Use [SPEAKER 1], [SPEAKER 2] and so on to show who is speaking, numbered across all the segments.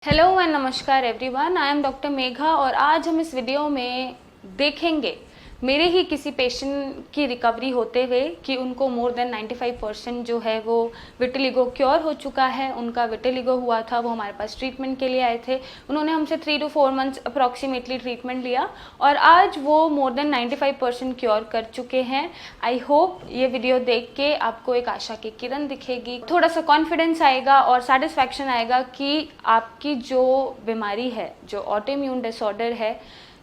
[SPEAKER 1] Hello and नमस्कार everyone, I am doctor Megha और आज हम इस वीडियो में देखेंगे मेरे ही किसी पेशेंट की रिकवरी होते हुए कि उनको मोर देन 95% जो है वो विटिलिगो क्योर हो चुका है। उनका विटिलिगो हुआ था, वो हमारे पास ट्रीटमेंट के लिए आए थे। उन्होंने हमसे 3 to 4 मंथ्स अप्रॉक्सीमेटली ट्रीटमेंट लिया और आज वो मोर देन 95% क्योर कर चुके हैं। आई होप ये वीडियो देख के आपको एक आशा की किरण दिखेगी, थोड़ा सा कॉन्फिडेंस आएगा और सेटिस्फैक्शन आएगा कि आपकी जो बीमारी है, जो ऑटोइम्यून डिसऑर्डर है,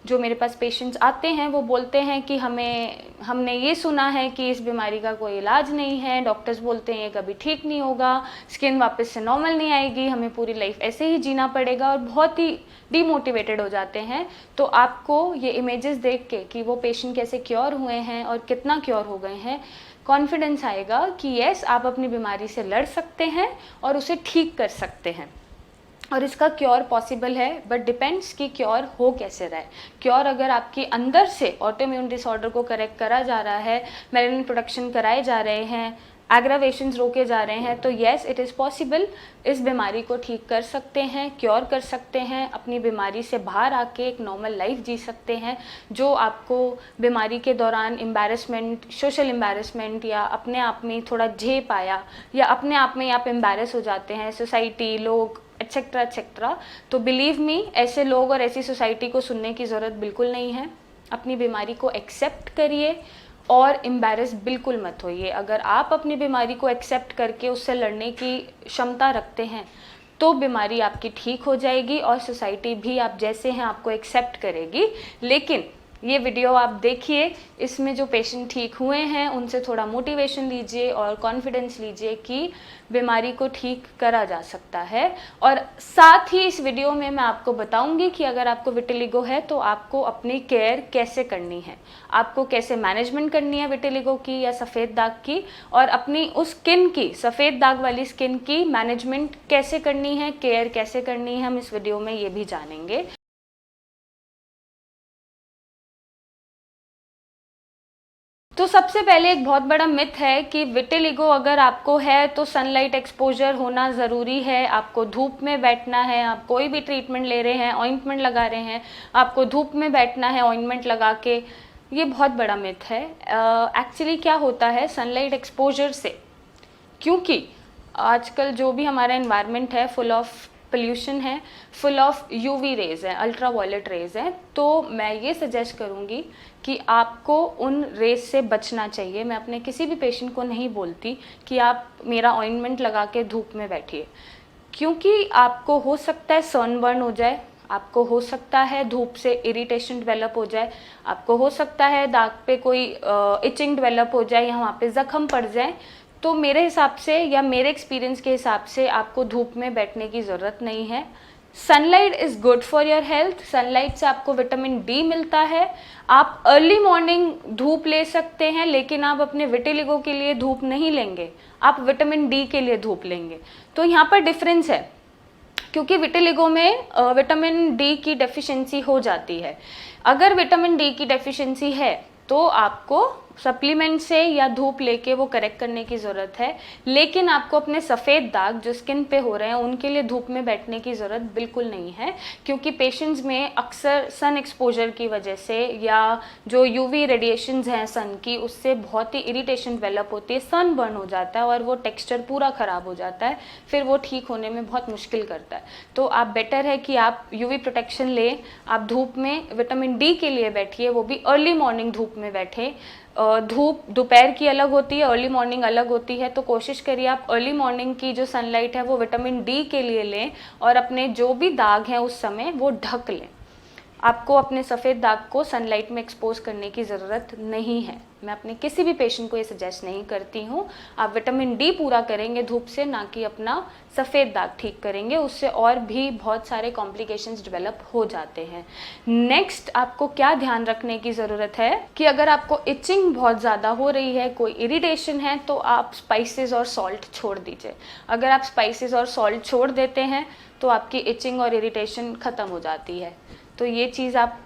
[SPEAKER 1] जो मेरे पास पेशेंट्स आते हैं वो बोलते हैं कि हमने ये सुना है कि इस बीमारी का कोई इलाज नहीं है, डॉक्टर्स बोलते हैं ये कभी ठीक नहीं होगा, स्किन वापस से नॉर्मल नहीं आएगी, हमें पूरी लाइफ ऐसे ही जीना पड़ेगा और बहुत ही डीमोटिवेटेड हो जाते हैं। तो आपको ये इमेजेस देख के कि वो पेशेंट कैसे क्योर हुए हैं और कितना क्योर हो गए हैं, कॉन्फिडेंस आएगा कि यस, आप अपनी बीमारी से लड़ सकते हैं और उसे ठीक कर सकते हैं और इसका क्योर पॉसिबल है। बट डिपेंड्स कि क्योर हो कैसे रहा है। क्योर अगर आपके अंदर से ऑटोइम्यून डिसऑर्डर को करेक्ट करा जा रहा है, मेलानिन प्रोडक्शन कराए जा रहे हैं, एग्रावेशंस रोके जा रहे हैं, तो येस इट इज़ पॉसिबल। इस बीमारी को ठीक कर सकते हैं, क्योर कर सकते हैं, अपनी बीमारी से बाहर आके एक नॉर्मल लाइफ जी सकते हैं। जो आपको बीमारी के दौरान एम्बैरेसमेंट, सोशल एम्बैरेसमेंट या अपने आप में थोड़ा झेप आया या अपने आप में आप एम्बैरेस हो जाते हैं, सोसाइटी, लोग एक्सेट्रा एक्सेट्रा, तो बिलीव मी, ऐसे लोग और ऐसी सोसाइटी को सुनने की ज़रूरत बिल्कुल नहीं है। अपनी बीमारी को एक्सेप्ट करिए और एम्बैरेस बिल्कुल मत होइए। अगर आप अपनी बीमारी को एक्सेप्ट करके उससे लड़ने की क्षमता रखते हैं तो बीमारी आपकी ठीक हो जाएगी और सोसाइटी भी आप जैसे हैं आपको एक्सेप्ट करेगी। लेकिन ये वीडियो आप देखिए, इसमें जो पेशेंट ठीक हुए हैं उनसे थोड़ा मोटिवेशन लीजिए और कॉन्फिडेंस लीजिए कि बीमारी को ठीक करा जा सकता है। और साथ ही इस वीडियो में मैं आपको बताऊंगी कि अगर आपको विटिलिगो है तो आपको अपनी केयर कैसे करनी है, आपको कैसे मैनेजमेंट करनी है विटिलिगो की या सफ़ेद दाग की, और अपनी उस स्किन की, सफ़ेद दाग वाली स्किन की मैनेजमेंट कैसे करनी है, केयर कैसे करनी है, हम इस वीडियो में ये भी जानेंगे। तो सबसे पहले एक बहुत बड़ा मिथ है कि विटिलिगो अगर आपको है तो सनलाइट एक्सपोजर होना ज़रूरी है, आपको धूप में बैठना है। आप कोई भी ट्रीटमेंट ले रहे हैं, ऑइंटमेंट लगा रहे हैं, आपको धूप में बैठना है ऑइंटमेंट लगा के, ये बहुत बड़ा मिथ है। एक्चुअली क्या होता है सनलाइट एक्सपोजर से, क्योंकि आजकल जो भी हमारा एनवायरनमेंट है फुल ऑफ पोल्यूशन है, फुल ऑफ यूवी रेज है, अल्ट्रा वायलेट रेज है, तो मैं ये सजेस्ट करूँगी कि आपको उन रेज से बचना चाहिए। मैं अपने किसी भी पेशेंट को नहीं बोलती कि आप मेरा ऑइंटमेंट लगा के धूप में बैठिए, क्योंकि आपको हो सकता है सनबर्न हो जाए, आपको हो सकता है धूप से इरिटेशन डेवलप हो जाए, आपको हो सकता है दाग पे कोई इचिंग डेवलप हो जाए या वहाँ पे ज़ख्म पड़ जाए। तो मेरे हिसाब से या मेरे एक्सपीरियंस के हिसाब से आपको धूप में बैठने की ज़रूरत नहीं है। Sunlight is good for your health. Sunlight से आपको विटामिन डी मिलता है। आप अर्ली मॉर्निंग धूप ले सकते हैं, लेकिन आप अपने विटिलिगो के लिए धूप नहीं लेंगे, आप विटामिन डी के लिए धूप लेंगे। तो यहाँ पर डिफरेंस है, क्योंकि विटिलिगो में विटामिन डी की डेफिशिएंसी हो जाती है। अगर विटामिन डी की डेफिशिएंसी है तो आपको सप्लीमेंट से या धूप लेके वो करेक्ट करने की ज़रूरत है। लेकिन आपको अपने सफ़ेद दाग जो स्किन पे हो रहे हैं उनके लिए धूप में बैठने की ज़रूरत बिल्कुल नहीं है, क्योंकि पेशेंट्स में अक्सर सन एक्सपोजर की वजह से या जो यूवी रेडिएशंस हैं सन की, उससे बहुत ही इरिटेशन डेवलप होती है, सन बर्न हो जाता है और वो टेक्स्चर पूरा ख़राब हो जाता है, फिर वो ठीक होने में बहुत मुश्किल करता है। तो आप बेटर है कि आप यूवी प्रोटेक्शन लें, आप धूप में विटामिन डी के लिए बैठिए, वो भी अर्ली मॉर्निंग धूप में बैठें। धूप दोपहर की अलग होती है, अर्ली मॉर्निंग अलग होती है, तो कोशिश करिए आप अर्ली मॉर्निंग की जो सनलाइट है वो विटामिन डी के लिए लें और अपने जो भी दाग हैं उस समय वो ढक लें। आपको अपने सफ़ेद दाग को सनलाइट में एक्सपोज करने की ज़रूरत नहीं है। मैं अपने किसी भी पेशेंट को ये सजेस्ट नहीं करती हूँ। आप विटामिन डी पूरा करेंगे धूप से, ना कि अपना सफ़ेद दाग ठीक करेंगे, उससे और भी बहुत सारे कॉम्प्लिकेशंस डेवलप हो जाते हैं। नेक्स्ट आपको क्या ध्यान रखने की ज़रूरत है कि अगर आपको इचिंग बहुत ज़्यादा हो रही है, कोई इरिटेशन है, तो आप स्पाइसेस और सॉल्ट छोड़ दीजिए। अगर आप स्पाइसेस और सॉल्ट छोड़ देते हैं तो आपकी इचिंग और इरिटेशन ख़त्म हो जाती है। तो ये चीज़ आप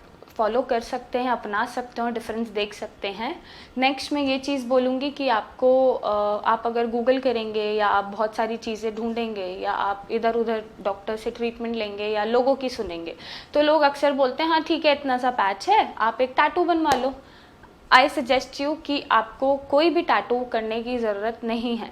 [SPEAKER 1] फॉलो कर सकते हैं, अपना सकते हो, डिफरेंस देख सकते हैं। नेक्स्ट मैं ये चीज़ बोलूँगी कि आपको आप अगर गूगल करेंगे या आप बहुत सारी चीज़ें ढूंढेंगे या आप इधर उधर डॉक्टर से ट्रीटमेंट लेंगे या लोगों की सुनेंगे, तो लोग अक्सर बोलते हैं हाँ ठीक है इतना सा पैच है, आप एक टैटू बनवा लो। आई सजेस्ट यू कि आपको कोई भी टैटू करने की ज़रूरत नहीं है।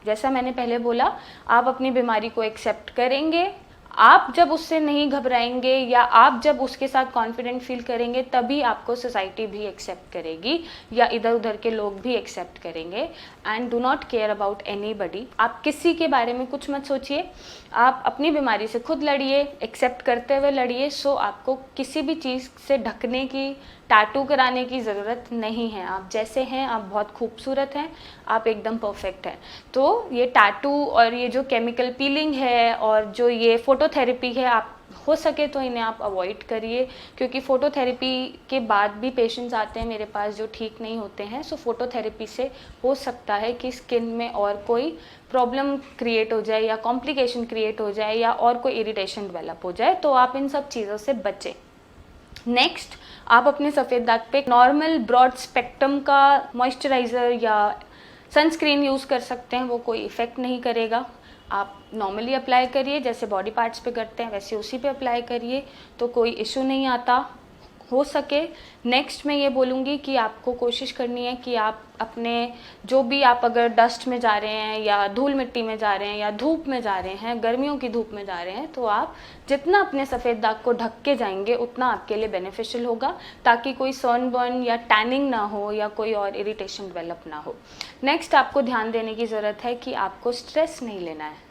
[SPEAKER 1] जैसा मैंने पहले बोला, आप अपनी बीमारी को एक्सेप्ट करेंगे, आप जब उससे नहीं घबराएंगे या आप जब उसके साथ कॉन्फिडेंट फील करेंगे, तभी आपको सोसाइटी भी एक्सेप्ट करेगी या इधर उधर के लोग भी एक्सेप्ट करेंगे। And do not care about anybody. आप किसी के बारे में कुछ मत सोचिए, आप अपनी बीमारी से खुद लड़िए, एक्सेप्ट करते हुए लड़िए। सो आपको किसी भी चीज़ से ढकने की, टैटू कराने की ज़रूरत नहीं है। आप जैसे हैं, आप बहुत खूबसूरत हैं, आप एकदम परफेक्ट हैं। तो ये टैटू और ये जो केमिकल पीलिंग है और जो ये फोटोथेरेपी है, आप हो सके तो इन्हें आप अवॉइड करिए, क्योंकि फोटोथेरेपी के बाद भी पेशेंट्स आते हैं मेरे पास जो ठीक नहीं होते हैं। सो फोटोथेरेपी से हो सकता है कि स्किन में और कोई प्रॉब्लम क्रिएट हो जाए या कॉम्प्लिकेशन क्रिएट हो जाए या और कोई इरिटेशन डेवलप हो जाए, तो आप इन सब चीज़ों से बचें। नेक्स्ट, आप अपने सफ़ेद दाग पे नॉर्मल ब्रॉड स्पेक्ट्रम का मॉइस्चराइज़र या सनस्क्रीन यूज़ कर सकते हैं, वो कोई इफ़ेक्ट नहीं करेगा। आप नॉर्मली अप्लाई करिए, जैसे बॉडी पार्ट्स पे करते हैं वैसे उसी पे अप्लाई करिए, तो कोई इशू नहीं आता हो सके। नेक्स्ट मैं ये बोलूँगी कि आपको कोशिश करनी है कि आप अपने जो भी, आप अगर डस्ट में जा रहे हैं या धूल मिट्टी में जा रहे हैं या धूप में जा रहे हैं, गर्मियों की धूप में जा रहे हैं, तो आप जितना अपने सफ़ेद दाग को ढक के जाएंगे उतना आपके लिए बेनिफिशियल होगा, ताकि कोई सनबर्न या टैनिंग ना हो या कोई और इरिटेशन डेवलप ना हो। नेक्स्ट आपको ध्यान देने की ज़रूरत है कि आपको स्ट्रेस नहीं लेना है।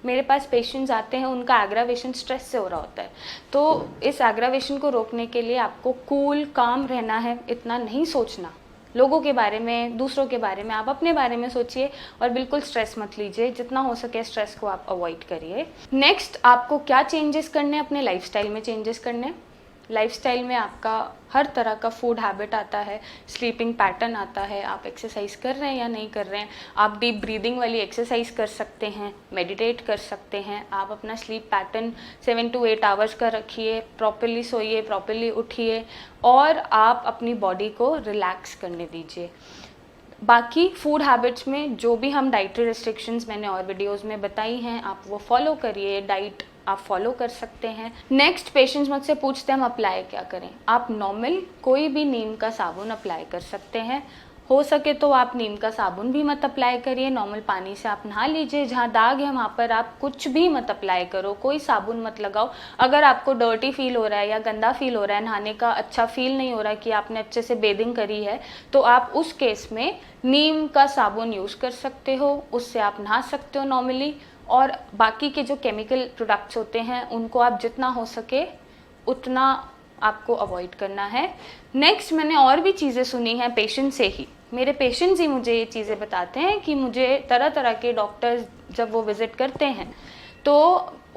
[SPEAKER 1] मेरे पास पेशेंट्स आते हैं, उनका एग्रावेशन स्ट्रेस से हो रहा होता है, तो इस एग्रावेशन को रोकने के लिए आपको कूल काम रहना है, इतना नहीं सोचना लोगों के बारे में, दूसरों के बारे में। आप अपने बारे में सोचिए और बिल्कुल स्ट्रेस मत लीजिए, जितना हो सके स्ट्रेस को आप अवॉइड करिए। नेक्स्ट, आपको क्या चेंजेस करने हैं? अपने लाइफस्टाइल में चेंजेस करने हैं। लाइफस्टाइल में आपका हर तरह का फूड हैबिट आता है, स्लीपिंग पैटर्न आता है, आप एक्सरसाइज कर रहे हैं या नहीं कर रहे हैं, आप डीप ब्रीदिंग वाली एक्सरसाइज कर सकते हैं, मेडिटेट कर सकते हैं, आप अपना स्लीप पैटर्न 7 to 8 आवर्स का रखिए, प्रॉपरली सोइए, प्रॉपरली उठिए और आप अपनी बॉडी को रिलैक्स करने दीजिए। बाकी फूड हैबिट्स में जो भी हम डाइटरी रिस्ट्रिक्शंस मैंने और वीडियोस में बताई हैं, आप वो फॉलो करिए, डाइट आप फॉलो कर सकते हैं। नेक्स्ट, पेशेंट्स मुझसे पूछते हैं हम अप्लाई क्या करें। आप नॉर्मल कोई भी नीम का साबुन अप्लाई कर सकते हैं। हो सके तो आप नीम का साबुन भी मत अप्लाई करिए, नॉर्मल पानी से आप नहा लीजिए। जहाँ दाग है वहाँ पर आप कुछ भी मत अप्लाई करो, कोई साबुन मत लगाओ। अगर आपको डर्टी फील हो रहा है या गंदा फील हो रहा है, नहाने का अच्छा फील नहीं हो रहा है कि आपने अच्छे से बेदिंग करी है, तो आप उस केस में नीम का साबुन यूज़ कर सकते हो, उससे आप नहा सकते हो नॉर्मली। और बाकी के जो केमिकल प्रोडक्ट्स होते हैं उनको आप जितना हो सके उतना आपको अवॉइड करना है। नेक्स्ट, मैंने और भी चीज़ें सुनी हैं पेशेंट से ही, मेरे पेशेंट्स ही मुझे ये चीज़ें बताते हैं कि मुझे तरह तरह के डॉक्टर्स जब वो विज़िट करते हैं तो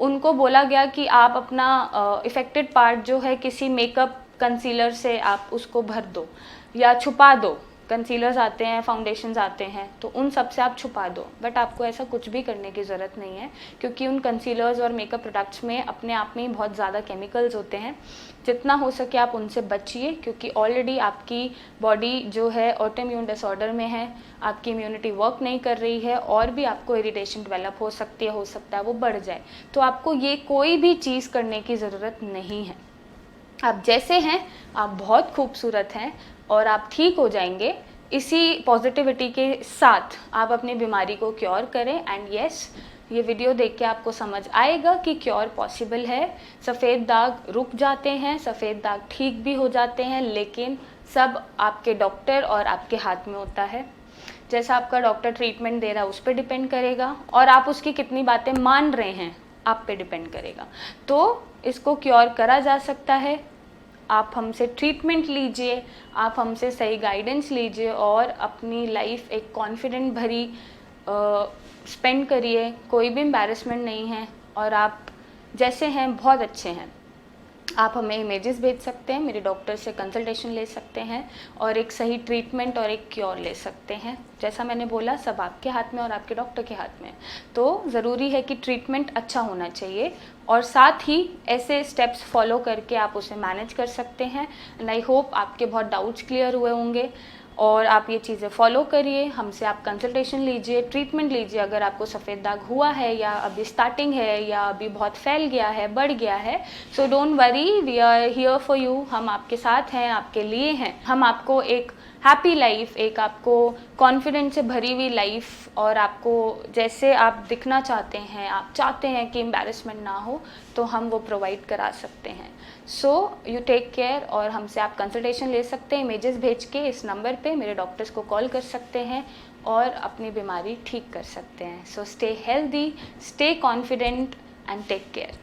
[SPEAKER 1] उनको बोला गया कि आप अपना इफ़ेक्टेड पार्ट जो है किसी मेकअप कंसीलर से आप उसको भर दो या छुपा दो। कंसीलर्स आते हैं, फाउंडेशंस आते हैं, तो उन सब से आप छुपा दो। बट आपको ऐसा कुछ भी करने की ज़रूरत नहीं है, क्योंकि उन कंसीलर्स और मेकअप प्रोडक्ट्स में अपने आप में ही बहुत ज़्यादा केमिकल्स होते हैं। जितना हो सके आप उनसे बचिए, क्योंकि ऑलरेडी आपकी बॉडी जो है ऑटोइम्यून डिसऑर्डर में है, आपकी इम्यूनिटी वर्क नहीं कर रही है और भी आपको इरिटेशन डेवलप हो सकती है, हो सकता है वो बढ़ जाए। तो आपको ये कोई भी चीज़ करने की ज़रूरत नहीं है। आप जैसे हैं, आप बहुत खूबसूरत हैं और आप ठीक हो जाएंगे। इसी पॉजिटिविटी के साथ आप अपनी बीमारी को क्योर करें। एंड यस, ये वीडियो देख के आपको समझ आएगा कि क्योर पॉसिबल है। सफ़ेद दाग रुक जाते हैं, सफ़ेद दाग ठीक भी हो जाते हैं, लेकिन सब आपके डॉक्टर और आपके हाथ में होता है। जैसा आपका डॉक्टर ट्रीटमेंट दे रहा है उस पर डिपेंड करेगा, और आप उसकी कितनी बातें मान रहे हैं आप पे डिपेंड करेगा। तो इसको क्योर करा जा सकता है। आप हमसे ट्रीटमेंट लीजिए, आप हमसे सही गाइडेंस लीजिए और अपनी लाइफ एक कॉन्फिडेंट भरी स्पेंड करिए। कोई भी एम्बैरेसमेंट नहीं है और आप जैसे हैं बहुत अच्छे हैं। आप हमें इमेजेस भेज सकते हैं, मेरे डॉक्टर से कंसल्टेशन ले सकते हैं और एक सही ट्रीटमेंट और एक क्योर ले सकते हैं। जैसा मैंने बोला, सब आपके हाथ में और आपके डॉक्टर के हाथ में। तो ज़रूरी है कि ट्रीटमेंट अच्छा होना चाहिए और साथ ही ऐसे स्टेप्स फॉलो करके आप उसे मैनेज कर सकते हैं। एंड आई होप आपके बहुत डाउट्स क्लियर हुए होंगे और आप ये चीज़ें फॉलो करिए। हमसे आप कंसल्टेशन लीजिए, ट्रीटमेंट लीजिए। अगर आपको सफ़ेद दाग हुआ है या अभी स्टार्टिंग है या अभी बहुत फैल गया है, बढ़ गया है, so don't worry, we are here for you. हम आपके साथ हैं, आपके लिए हैं। हम आपको एक हैप्पी लाइफ, एक आपको कॉन्फिडेंस से भरी हुई लाइफ और आपको जैसे आप दिखना चाहते हैं, आप चाहते हैं कि एम्बैरेसमेंट ना हो, तो हम वो प्रोवाइड करा सकते हैं। सो यू टेक केयर और हमसे आप कंसल्टेशन ले सकते हैं इमेजेस भेज के। इस नंबर पे मेरे डॉक्टर्स को कॉल कर सकते हैं और अपनी बीमारी ठीक कर सकते हैं। So stay healthy, stay confident and take care.